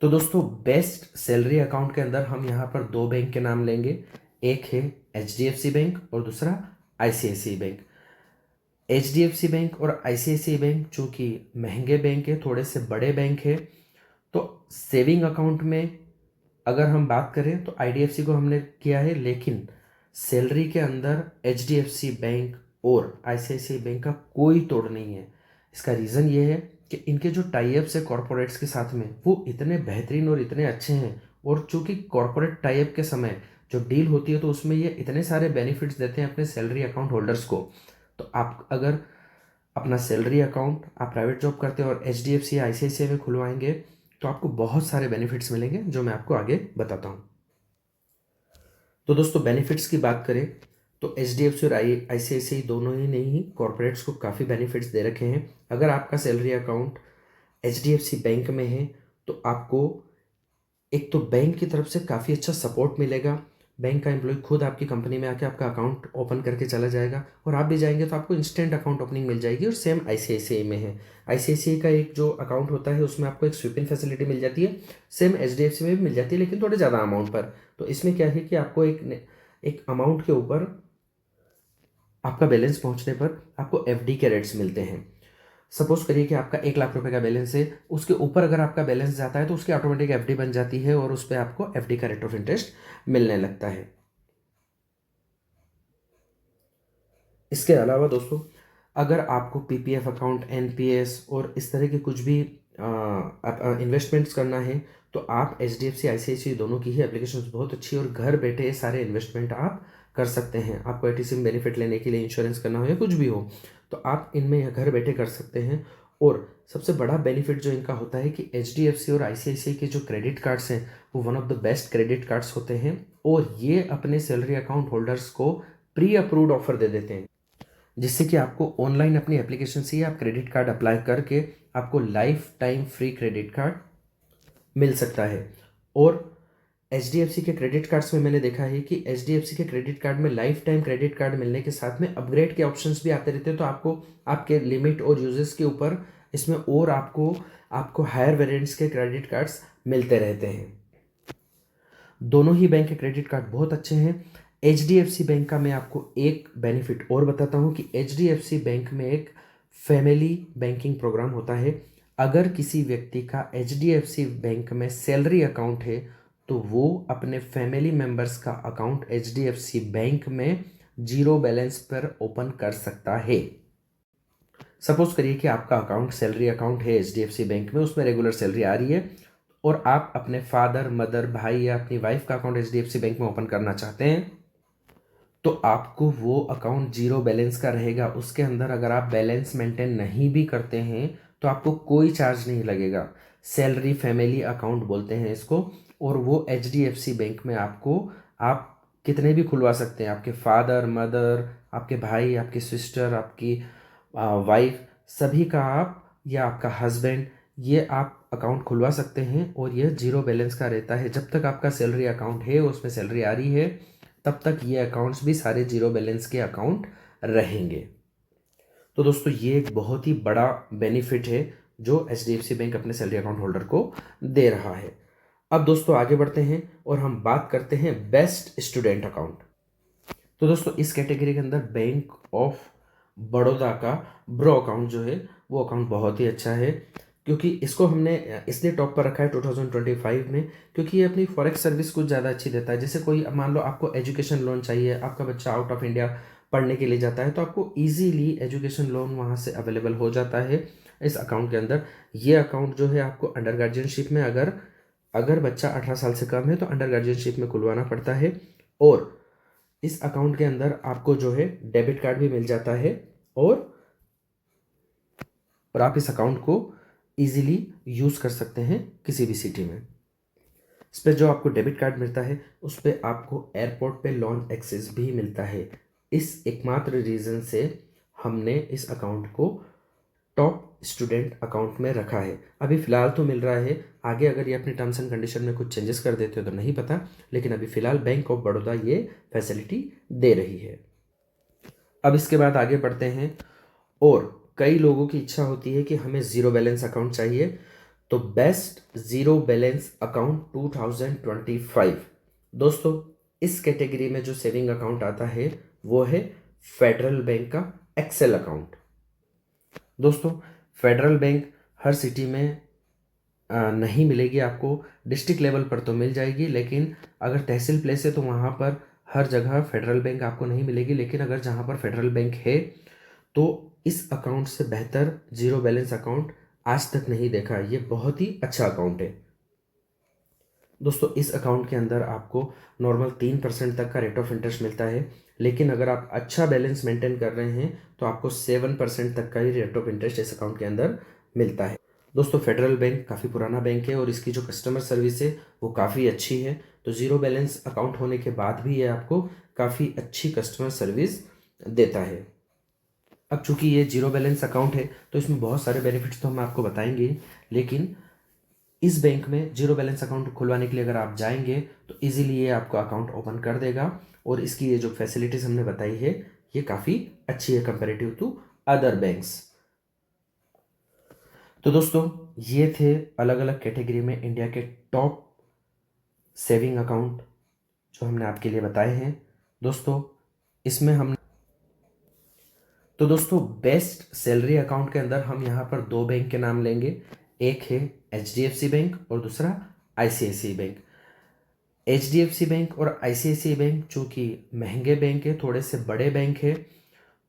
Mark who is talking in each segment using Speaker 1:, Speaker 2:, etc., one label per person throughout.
Speaker 1: तो दोस्तों best salary account के अंदर हम यहाँ पर दो बैंक के नाम लेंगे। एक है HDFC बैंक और दूसरा ICICI बैंक। HDFC बैंक और ICICI बैंक जो कि महंगे बैंक है, थोड़े से बड़े बैंक है। तो सेविंग अकाउंट में अगर हम बात करें तो IDFC को हमने किया है, लेकिन सैलरी के अंदर HDFC बैंक और ICICI बैंक का कोई तोड़ नहीं है। इसका रीज़न ये है कि इनके जो टाई अप्स है कॉरपोरेट्स के साथ में वो इतने बेहतरीन और इतने अच्छे हैं। और चूंकि कॉरपोरेट टाई अप के समय जो डील होती है तो उसमें ये इतने सारे बेनिफिट्स देते हैं अपने सैलरी अकाउंट होल्डर्स को। तो आप अगर अपना सैलरी अकाउंट आप प्राइवेट जॉब करते हैं और HDFC या ICICI में खुलवाएंगे तो आपको बहुत सारे बेनिफिट्स मिलेंगे जो मैं आपको आगे बताता हूँ। तो दोस्तों बेनिफिट्स की बात करें तो HDFC और ICICI दोनों ही नहीं कॉरपोरेट्स को काफ़ी बेनिफिट्स दे रखे हैं। अगर आपका सैलरी अकाउंट HDFC बैंक में है तो आपको एक तो बैंक की तरफ से काफ़ी अच्छा सपोर्ट मिलेगा। बैंक का एम्प्लॉय खुद आपकी कंपनी में आके आपका अकाउंट ओपन करके चला जाएगा और आप भी जाएंगे तो आपको इंस्टेंट अकाउंट ओपनिंग मिल जाएगी। और सेम ICICI में है। ICICI का एक जो अकाउंट होता है उसमें आपको एक स्वीपिंग फैसिलिटी मिल जाती है। सेम HDFC में भी मिल जाती है लेकिन थोड़े ज़्यादा अमाउंट पर। तो इसमें क्या है कि आपको एक अमाउंट के ऊपर आपका बैलेंस पहुंचने पर आपको FD के रेट्स मिलते हैं। सपोज करिए कि आपका 1 लाख रुपए का बैलेंस है, उसके ऊपर अगर आपका बैलेंस जाता है तो उसकी ऑटोमेटिक FD बन जाती है और उस पर आपको FD का रेट ऑफ इंटरेस्ट मिलने लगता है। इसके अलावा दोस्तों अगर आपको PPF अकाउंट, NPS और इस तरह के कुछ भी इन्वेस्टमेंट्स करना है तो आप HDFC ICICI दोनों की ही एप्लीकेशन बहुत अच्छी है और घर बैठे सारे इन्वेस्टमेंट आप कर सकते हैं। आपको ATC में बेनिफिट लेने के लिए इंश्योरेंस करना हो या कुछ भी हो तो आप इनमें घर बैठे कर सकते हैं। और सबसे बड़ा बेनिफिट जो इनका होता है कि HDFC और ICICI के जो क्रेडिट कार्ड्स हैं वो one of the best credit cards होते हैं और ये अपने सैलरी अकाउंट होल्डर्स को प्री अप्रूव्ड ऑफर दे देते हैं, जिससे कि आपको ऑनलाइन अपनी एप्लीकेशन से ही आप क्रेडिट कार्ड अप्लाई करके आपको lifetime free credit card मिल सकता है। और HDFC के क्रेडिट कार्ड्स में मैंने देखा है कि HDFC के क्रेडिट कार्ड में लाइफ टाइम क्रेडिट कार्ड मिलने के साथ में अपग्रेड के ऑप्शंस भी आते रहते हैं। तो आपको आपके लिमिट और यूजेस के ऊपर इसमें और आपको आपको हायर वेरिएंट्स के क्रेडिट कार्ड्स मिलते रहते हैं। दोनों ही बैंक के क्रेडिट कार्ड बहुत अच्छे हैं। HDFC बैंक का मैं आपको एक बेनिफिट और बताता हूँ कि HDFC बैंक में एक फैमिली बैंकिंग प्रोग्राम होता है। अगर किसी व्यक्ति का HDFC बैंक में सैलरी अकाउंट है तो वो अपने फैमिली मेंबर्स का अकाउंट HDFC बैंक में जीरो बैलेंस पर ओपन कर सकता है। सपोज करिए कि आपका अकाउंट सैलरी अकाउंट है HDFC बैंक में, उसमें रेगुलर सैलरी आ रही है और आप अपने फादर, मदर, भाई या अपनी वाइफ का अकाउंट HDFC बैंक में ओपन करना चाहते हैं तो आपको वो अकाउंट जीरो बैलेंस का रहेगा। उसके अंदर अगर आप बैलेंस मेंटेन नहीं भी करते हैं तो आपको कोई चार्ज नहीं लगेगा। सैलरी फैमिली अकाउंट बोलते हैं इसको। और वो HDFC बैंक में आपको आप कितने भी खुलवा सकते हैं, आपके फादर, मदर, आपके भाई, आपकी सिस्टर, आपकी वाइफ, सभी का आप या आपका हस्बैंड, ये आप अकाउंट खुलवा सकते हैं और यह जीरो बैलेंस का रहता है। जब तक आपका सैलरी अकाउंट है, उसमें सैलरी आ रही है, तब तक ये अकाउंट्स भी सारे जीरो बैलेंस के अकाउंट रहेंगे। तो दोस्तों ये एक बहुत ही बड़ा बेनिफिट है जो HDFC बैंक अपने सैलरी अकाउंट होल्डर को दे रहा है। अब दोस्तों आगे बढ़ते हैं और हम बात करते हैं बेस्ट स्टूडेंट अकाउंट। तो दोस्तों इस कैटेगरी के अंदर बैंक ऑफ बड़ौदा का ब्रो अकाउंट जो है वो अकाउंट बहुत ही अच्छा है, क्योंकि इसको हमने इसलिए टॉप पर रखा है 2025 में, क्योंकि ये अपनी फॉरेक्स सर्विस कुछ ज़्यादा अच्छी देता है। जैसे कोई मान लो आपको एजुकेशन लोन चाहिए, आपका बच्चा आउट ऑफ इंडिया पढ़ने के लिए जाता है तो आपको इजीली एजुकेशन लोन वहाँ से अवेलेबल हो जाता है इस अकाउंट के अंदर। ये अकाउंट जो है आपको अंडर गार्जियनशिप में अगर अगर बच्चा 18 साल से कम है तो अंडर गार्जियनशिप में खुलवाना पड़ता है। और इस अकाउंट के अंदर आपको जो है डेबिट कार्ड भी मिल जाता है और आप इस अकाउंट को इजीली यूज़ कर सकते हैं किसी भी सिटी में। इस पर जो आपको डेबिट कार्ड मिलता है उस पर आपको एयरपोर्ट पे लॉन्च एक्सेस भी मिलता है। इस एकमात्र रीज़न से हमने इस अकाउंट को टॉप स्टूडेंट अकाउंट में रखा है। अभी फ़िलहाल तो मिल रहा है, आगे अगर ये अपने टर्म्स एंड कंडीशन में कुछ चेंजेस कर देते हो तो नहीं पता, लेकिन अभी फ़िलहाल बैंक ऑफ बड़ौदा ये फैसिलिटी दे रही है। अब इसके बाद आगे बढ़ते हैं। और कई लोगों की इच्छा होती है कि हमें ज़ीरो बैलेंस अकाउंट चाहिए, तो बेस्ट ज़ीरो बैलेंस अकाउंट 2025 दोस्तों, इस कैटेगरी में जो सेविंग अकाउंट आता है वो है फेडरल बैंक का एक्सेल अकाउंट। दोस्तों, फेडरल बैंक हर सिटी में नहीं मिलेगी आपको, डिस्ट्रिक्ट लेवल पर तो मिल जाएगी, लेकिन अगर तहसील प्लेस है तो वहाँ पर हर जगह फेडरल बैंक आपको नहीं मिलेगी। लेकिन अगर जहाँ पर फेडरल बैंक है तो इस अकाउंट से बेहतर ज़ीरो बैलेंस अकाउंट आज तक नहीं देखा। ये बहुत ही अच्छा अकाउंट है दोस्तों। इस अकाउंट के अंदर आपको नॉर्मल 3% तक का रेट ऑफ इंटरेस्ट मिलता है, लेकिन अगर आप अच्छा बैलेंस मेंटेन कर रहे हैं तो आपको 7% तक का ही रेट ऑफ इंटरेस्ट इस अकाउंट के अंदर मिलता है। दोस्तों, फेडरल बैंक काफ़ी पुराना बैंक है और इसकी जो कस्टमर सर्विस है वो काफ़ी अच्छी है। तो ज़ीरो बैलेंस अकाउंट होने के बाद भी ये आपको काफ़ी अच्छी कस्टमर सर्विस देता है। अब चूंकि ये जीरो बैलेंस अकाउंट है तो इसमें बहुत सारे बेनिफिट्स तो हम आपको बताएंगे, लेकिन इस बैंक में जीरो बैलेंस अकाउंट खुलवाने के लिए अगर आप जाएंगे तो इजीली ये आपको अकाउंट ओपन कर देगा। और इसकी ये जो फैसिलिटीज़ हमने बताई है ये काफ़ी अच्छी है कंपेरेटिव टू अदर बैंक्स। तो दोस्तों, ये थे अलग अलग कैटेगरी में इंडिया के टॉप सेविंग अकाउंट जो हमने आपके लिए बताए हैं। दोस्तों, इसमें हम तो दोस्तों बेस्ट सैलरी अकाउंट के अंदर हम यहाँ पर दो बैंक के नाम लेंगे। एक है HDFC बैंक और दूसरा ICICI बैंक। HDFC बैंक और ICICI बैंक चूँकि महंगे बैंक है, थोड़े से बड़े बैंक है,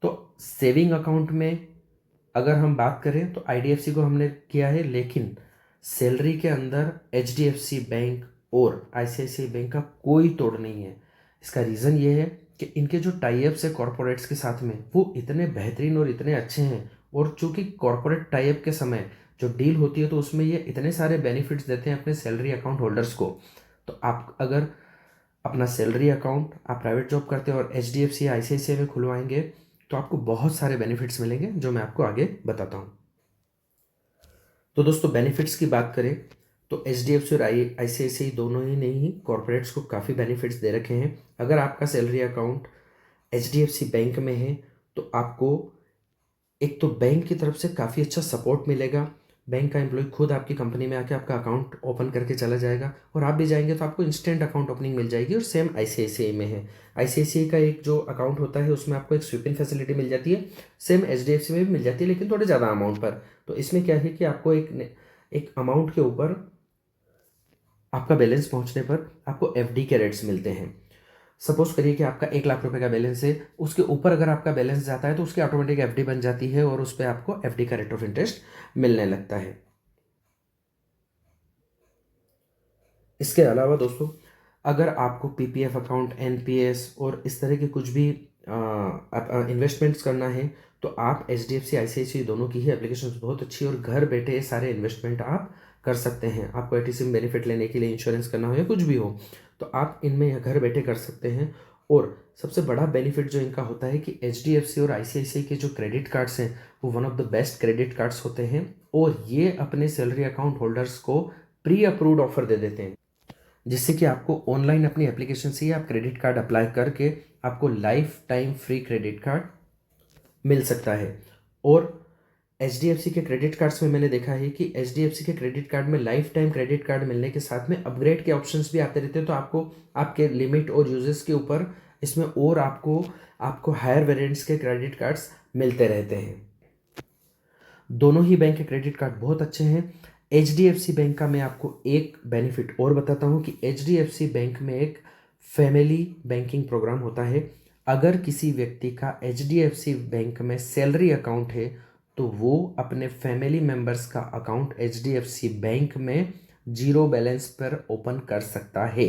Speaker 1: तो सेविंग अकाउंट में अगर हम बात करें तो IDFC को हमने किया है, लेकिन सैलरी के अंदर HDFC बैंक और ICICI बैंक का कोई तोड़ नहीं है। इसका रीज़न ये है कि इनके जो टाई अप्स है कॉरपोरेट्स के साथ में वो इतने बेहतरीन और इतने अच्छे हैं। और चूँकि कॉरपोरेट टाई अप के समय जो डील होती है तो उसमें ये इतने सारे बेनिफिट्स देते हैं अपने सैलरी अकाउंट होल्डर्स को। तो आप अगर अपना सैलरी अकाउंट आप प्राइवेट जॉब करते हैं और HDFC या ICICI में खुलवाएंगे तो आपको बहुत सारे बेनिफिट्स मिलेंगे जो मैं आपको आगे बताता हूँ। तो दोस्तों, बेनिफिट्स की बात करें तो HDFC और ICICI दोनों ही नहीं कॉरपोरेट्स को काफ़ी बेनिफिट्स दे रखे हैं। अगर आपका सैलरी अकाउंट HDFC बैंक में है तो आपको एक तो बैंक की तरफ से काफ़ी अच्छा सपोर्ट मिलेगा। बैंक का एम्प्लॉय खुद आपकी कंपनी में आके आपका अकाउंट ओपन करके चला जाएगा और आप भी जाएंगे तो आपको इंस्टेंट अकाउंट ओपनिंग मिल जाएगी। और सेम ICICI में है। ICICI का एक जो अकाउंट होता है उसमें आपको एक स्वीपिंग फैसिलिटी मिल जाती है, सेम HDFC में भी मिल जाती है लेकिन थोड़े ज़्यादा अमाउंट पर। तो इसमें क्या है कि आपको एक अमाउंट के ऊपर आपका बैलेंस पहुंचने पर आपको FD के रेट्स मिलते हैं। सपोज करिए कि आपका 1 लाख रुपए का बैलेंस है, उसके ऊपर अगर आपका बैलेंस जाता है तो उसकी ऑटोमेटिक FD बन जाती है और उस पर आपको FD का रेट ऑफ इंटरेस्ट मिलने लगता है। इसके अलावा दोस्तों, अगर आपको PPF अकाउंट, NPS और इस तरह के कुछ भी इन्वेस्टमेंट्स करना है तो आप HDFC ICICI दोनों की ही एप्लीकेशन बहुत अच्छी है और घर बैठे ये सारे इन्वेस्टमेंट आप कर सकते हैं। आपको ATC बेनिफिट लेने के लिए इंश्योरेंस करना हो या कुछ भी हो तो आप इनमें घर बैठे कर सकते हैं। और सबसे बड़ा बेनिफिट जो इनका होता है कि HDFC और ICICI के जो क्रेडिट कार्ड्स हैं वो one of the best credit cards होते हैं और ये अपने सैलरी अकाउंट होल्डर्स को प्री अप्रूव्ड ऑफर दे देते हैं, जिससे कि आपको ऑनलाइन अपनी एप्लीकेशन से ही आप क्रेडिट कार्ड अप्लाई करके आपको lifetime free credit card मिल सकता है। और HDFC के क्रेडिट कार्ड्स में मैंने देखा है कि HDFC के क्रेडिट कार्ड में लाइफ टाइम क्रेडिट कार्ड मिलने के साथ में अपग्रेड के ऑप्शंस भी आते रहते हैं। तो आपको आपके लिमिट और यूजेस के ऊपर इसमें और आपको आपको हायर वेरिएंट्स के क्रेडिट कार्ड्स मिलते रहते हैं। दोनों ही बैंक के क्रेडिट कार्ड बहुत अच्छे हैं। HDFC बैंक का मैं आपको एक बेनिफिट और बताता हूँ कि HDFC बैंक में एक फैमिली बैंकिंग प्रोग्राम होता है। अगर किसी व्यक्ति का HDFC बैंक में सैलरी अकाउंट है तो वो अपने फैमिली मेंबर्स का अकाउंट HDFC बैंक में जीरो बैलेंस पर ओपन कर सकता है।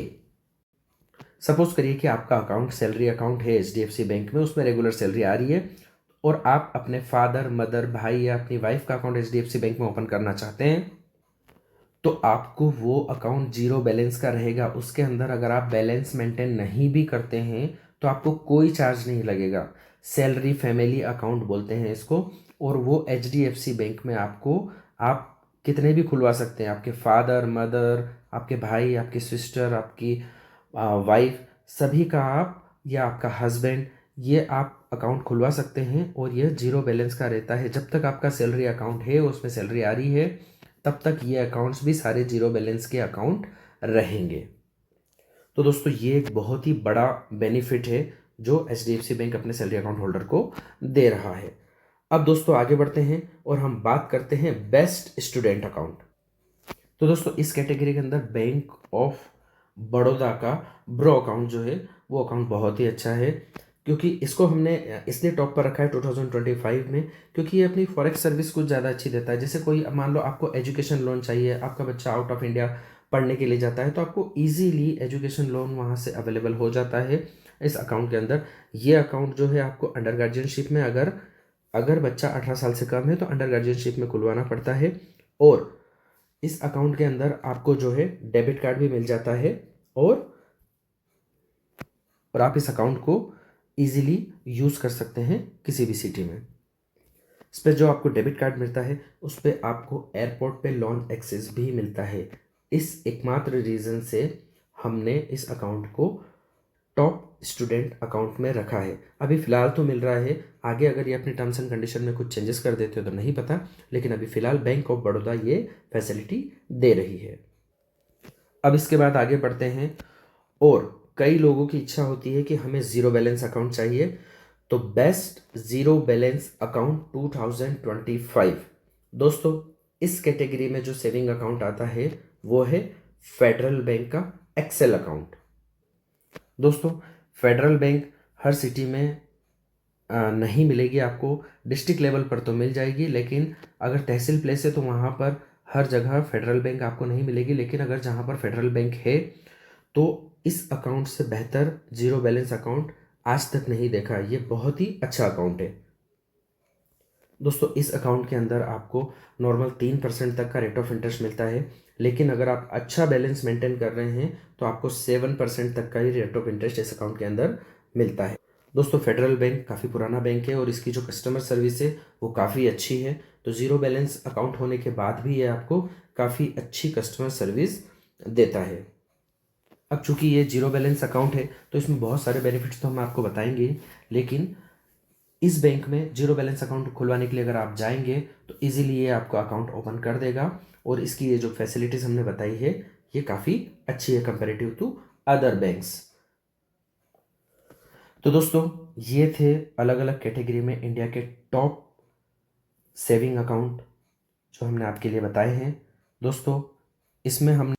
Speaker 1: सपोज करिए कि आपका अकाउंट सैलरी अकाउंट है HDFC बैंक में, उसमें रेगुलर सैलरी आ रही है और आप अपने फादर, मदर, भाई या अपनी वाइफ का अकाउंट HDFC बैंक में ओपन करना चाहते हैं तो आपको वो अकाउंट जीरो बैलेंस का रहेगा। उसके अंदर अगर आप बैलेंस मेंटेन नहीं भी करते हैं तो आपको कोई चार्ज नहीं लगेगा। सैलरी फैमिली अकाउंट बोलते हैं इसको। और वो HDFC बैंक में आपको आप कितने भी खुलवा सकते हैं, आपके फादर, मदर, आपके भाई, आपकी सिस्टर, आपकी वाइफ, सभी का आप या आपका हस्बैंड, ये आप अकाउंट खुलवा सकते हैं और ये जीरो बैलेंस का रहता है जब तक आपका सैलरी अकाउंट है, उसमें सैलरी आ रही है। तब तक ये अकाउंट्स भी सारे जीरो बैलेंस के अकाउंट रहेंगे। तो दोस्तों ये एक बहुत ही बड़ा बेनिफिट है जो एचडीएफसी बैंक अपने सैलरी अकाउंट होल्डर को दे रहा है। अब दोस्तों आगे बढ़ते हैं और हम बात करते हैं बेस्ट स्टूडेंट अकाउंट। तो दोस्तों इस कैटेगरी के अंदर बैंक ऑफ बड़ौदा का ब्रो अकाउंट जो है वो अकाउंट बहुत ही अच्छा है, क्योंकि इसको हमने इसलिए टॉप पर रखा है 2025 में, क्योंकि ये अपनी फॉरेक्स सर्विस कुछ ज़्यादा अच्छी देता है। जैसे कोई मान लो आपको एजुकेशन लोन चाहिए, आपका बच्चा आउट ऑफ इंडिया पढ़ने के लिए जाता है, तो आपको इजीली एजुकेशन लोन वहाँ से अवेलेबल हो जाता है इस अकाउंट के अंदर। ये अकाउंट जो है आपको अंडर गार्जियनशिप में, अगर अगर बच्चा 18 साल से कम है तो अंडर गार्जियनशिप में खुलवाना पड़ता है। और इस अकाउंट के अंदर आपको जो है डेबिट कार्ड भी मिल जाता है, और आप इस अकाउंट को इजीली यूज़ कर सकते हैं किसी भी सिटी में। इस पर जो आपको डेबिट कार्ड मिलता है उस पर आपको एयरपोर्ट पे लॉन एक्सेस भी मिलता है। इस एकमात्र रीज़न से हमने इस अकाउंट को टॉप स्टूडेंट अकाउंट में रखा है। अभी फ़िलहाल तो मिल रहा है, आगे अगर ये अपने टर्म्स एंड कंडीशन में कुछ चेंजेस कर देते हो तो नहीं पता, लेकिन अभी फ़िलहाल बैंक ऑफ बड़ौदा ये फैसिलिटी दे रही है। अब इसके बाद आगे बढ़ते हैं, और कई लोगों की इच्छा होती है कि हमें ज़ीरो बैलेंस अकाउंट चाहिए, तो बेस्ट ज़ीरो बैलेंस अकाउंट 2025 दोस्तों इस कैटेगरी में जो सेविंग अकाउंट आता है वो है फेडरल बैंक का एक्सेल अकाउंट। दोस्तों फेडरल बैंक हर सिटी में नहीं मिलेगी आपको, डिस्ट्रिक्ट लेवल पर तो मिल जाएगी, लेकिन अगर तहसील प्लेस है तो वहाँ पर हर जगह फेडरल बैंक आपको नहीं मिलेगी। लेकिन अगर जहाँ पर फेडरल बैंक है तो इस अकाउंट से बेहतर जीरो बैलेंस अकाउंट आज तक नहीं देखा। ये बहुत ही अच्छा अकाउंट है दोस्तों। इस अकाउंट के अंदर आपको नॉर्मल 3% तक का रेट ऑफ इंटरेस्ट मिलता है, लेकिन अगर आप अच्छा बैलेंस मेंटेन कर रहे हैं तो आपको 7% तक का ही रेट ऑफ इंटरेस्ट इस अकाउंट के अंदर मिलता है। दोस्तों फेडरल बैंक काफ़ी पुराना बैंक है और इसकी जो कस्टमर सर्विस है वो काफ़ी अच्छी है, तो ज़ीरो बैलेंस अकाउंट होने के बाद भी ये आपको काफ़ी अच्छी कस्टमर सर्विस देता है। अब चूंकि ये जीरो बैलेंस अकाउंट है तो इसमें बहुत सारे बेनिफिट्स तो हम आपको बताएंगे, लेकिन इस बैंक में जीरो बैलेंस अकाउंट खुलवाने के लिए अगर आप जाएंगे तो इजीली ये आपको अकाउंट ओपन कर देगा, और इसकी ये जो फैसिलिटीज़ हमने बताई है ये काफ़ी अच्छी है कंपेरेटिव टू अदर बैंक्स। तो दोस्तों ये थे अलग अलग कैटेगरी में इंडिया के टॉप सेविंग अकाउंट जो हमने आपके लिए बताए हैं। दोस्तों इसमें हम